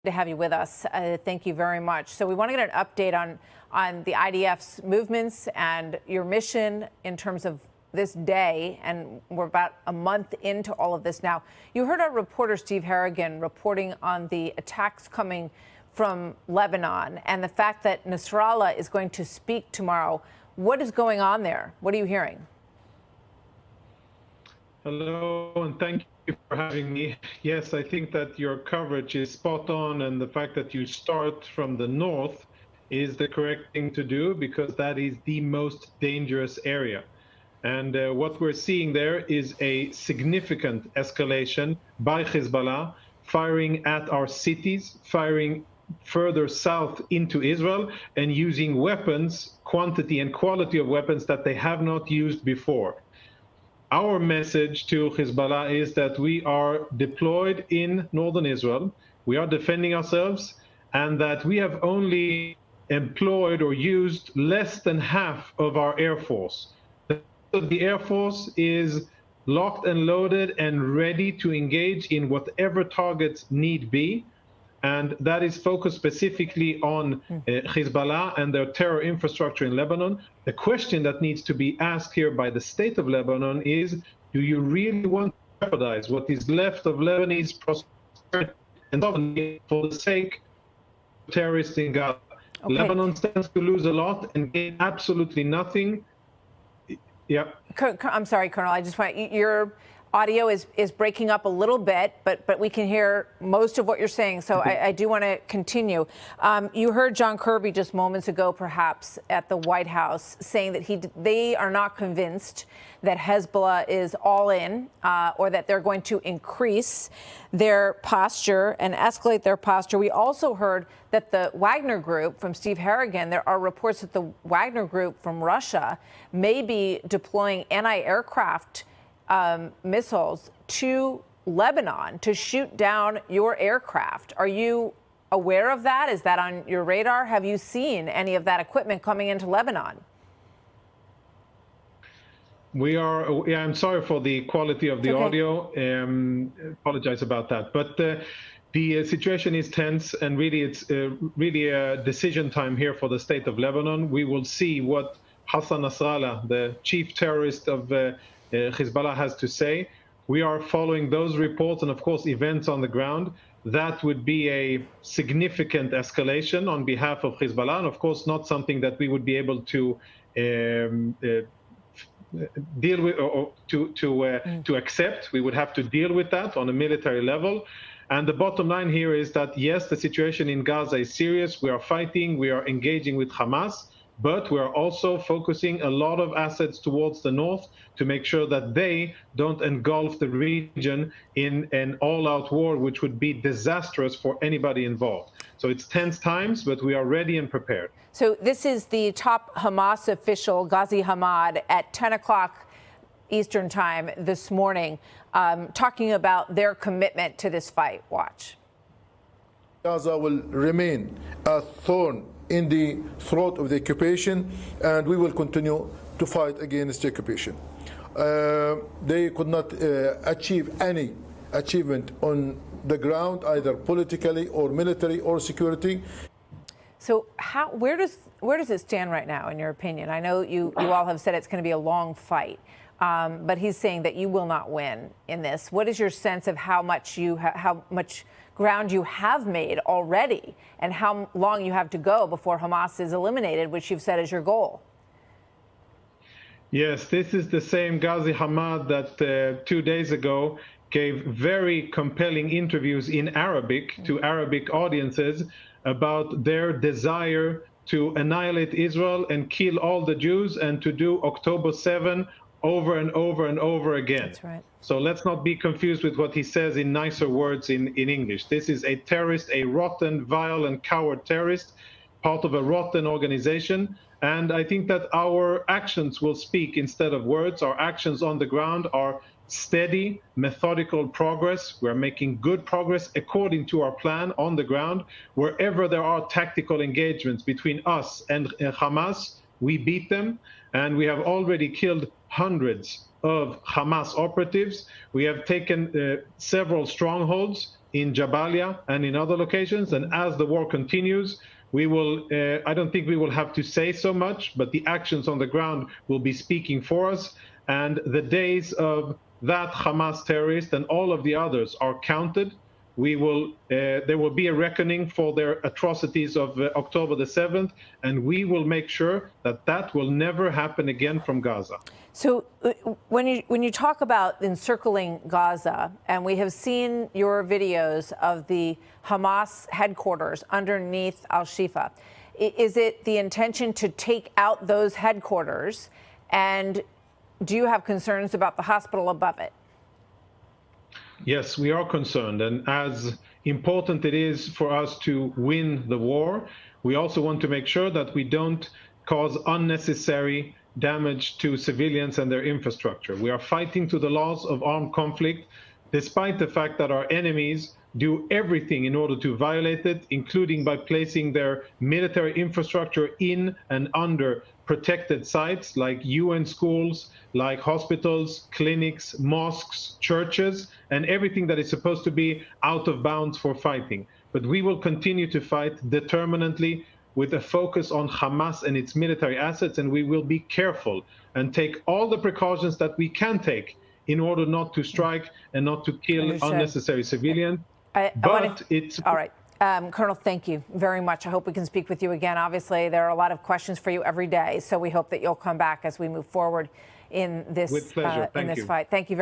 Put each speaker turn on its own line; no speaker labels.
To have you with us. Thank you very much. So we want to get an update on the IDF's movements and your mission in terms of this day. And we're about a month into all of this now. You heard our reporter Steve Harrigan reporting on the attacks coming from Lebanon and the fact that Nasrallah is going to speak tomorrow. What is going on there? What are you hearing?
Hello, and thank you for having me. Yes, I think that your coverage is spot on, and the fact that you start from the north is the correct thing to do, because that is the most dangerous area. And what we're seeing there is a significant escalation by Hezbollah, firing at our cities, firing further south into Israel, and using weapons, quantity and quality of weapons that they have not used before. Our message to Hezbollah is that we are deployed in northern Israel, we are defending ourselves, and that we have only employed or used less than half of our Air Force. The Air Force is locked and loaded and ready to engage in whatever targets need be. And that is focused specifically on Hezbollah and their terror infrastructure in Lebanon. The question that needs to be asked here by the state of Lebanon is, do you really want to jeopardize what is left of Lebanese prosperity and sovereignty for the sake of terrorists in Gaza? Okay. Lebanon stands to lose a lot and gain absolutely nothing. Yeah.
I'm sorry, Colonel. I just want your audio is breaking up a little bit, but we can hear most of what you're saying. So I do want to continue. You heard John Kirby just moments ago, perhaps at the White House, saying that they are not convinced that Hezbollah is all in, or that they're going to increase their posture and escalate their posture. We also heard that the Wagner Group, from Steve Harrigan, there are reports that the Wagner Group from Russia may be deploying anti-aircraft missiles to Lebanon to shoot down your aircraft. Are you aware of that? Is that on your radar? Have you seen any of that equipment coming into Lebanon?
We are, yeah, I'm sorry for the quality of the audio. Apologize about that. But the situation is tense, and really it's really a decision time here for the state of Lebanon. We will see what Hassan Nasrallah, the chief terrorist of Hezbollah, has to say. We are following those reports and, of course, events on the ground. That would be a significant escalation on behalf of Hezbollah, and, of course, not something that we would be able to deal with or to accept. We would have to deal with that on a military level. And the bottom line here is that, yes, the situation in Gaza is serious. We are fighting. We are engaging with Hamas. But we're also focusing a lot of assets towards the north to make sure that they don't engulf the region in an all-out war, which would be disastrous for anybody involved. So it's tense times, but we are ready and prepared.
So this is the top Hamas official, Ghazi Hamad, at 10 o'clock Eastern time this morning, talking about their commitment to this fight. Watch.
Gaza will remain a thorn in the throat of the occupation, and we will continue to fight against the occupation. They could not achieve any achievement on the ground, either politically or military or security.
So where does it stand right now, in your opinion? I know you all have said it's going to be a long fight, but he's saying that you will not win in this. What is your sense of how much ground you have made already, and how long you have to go before Hamas is eliminated, which you've said is your goal?
Yes, this is the same Ghazi Hamad that 2 days ago gave very compelling interviews in Arabic to Arabic audiences about their desire to annihilate Israel and kill all the Jews, and to do October 7 over and over and over again.
That's right.
So let's not be confused with what he says in nicer words in English. This is a terrorist, a rotten, vile, and coward terrorist, part of a rotten organization. And I think that our actions will speak instead of words. Our actions on the ground are steady, methodical progress. We're making good progress according to our plan on the ground. Wherever there are tactical engagements between us and Hamas, we beat them. And we have already killed hundreds of Hamas operatives. We have taken several strongholds in Jabalia and in other locations. And as the war continues, we will, I don't think we will have to say so much, but the actions on the ground will be speaking for us. And the days of that Hamas terrorist and all of the others are counted. We will, there will be a reckoning for their atrocities of October the 7th, and we will make sure that that will never happen again from Gaza.
So when you talk about encircling Gaza, and we have seen your videos of the Hamas headquarters underneath Al-Shifa, is it the intention to take out those headquarters? And do you have concerns about the hospital above it?
Yes, we are concerned. And as important it is for us to win the war, we also want to make sure that we don't cause unnecessary damage to civilians and their infrastructure. We are fighting to the laws of armed conflict, despite the fact that our enemies do everything in order to violate it, including by placing their military infrastructure in and under protected sites like UN schools, like hospitals, clinics, mosques, churches, and everything that is supposed to be out of bounds for fighting. But we will continue to fight determinedly with a focus on Hamas and its military assets, and we will be careful and take all the precautions that we can take in order not to strike and not to kill unnecessary civilians.
All right. Colonel, thank you very much. I hope we can speak with you again. Obviously, there are a lot of questions for you every day, so we hope that you'll come back as we move forward in this,
with pleasure.
in this fight. Thank you very much.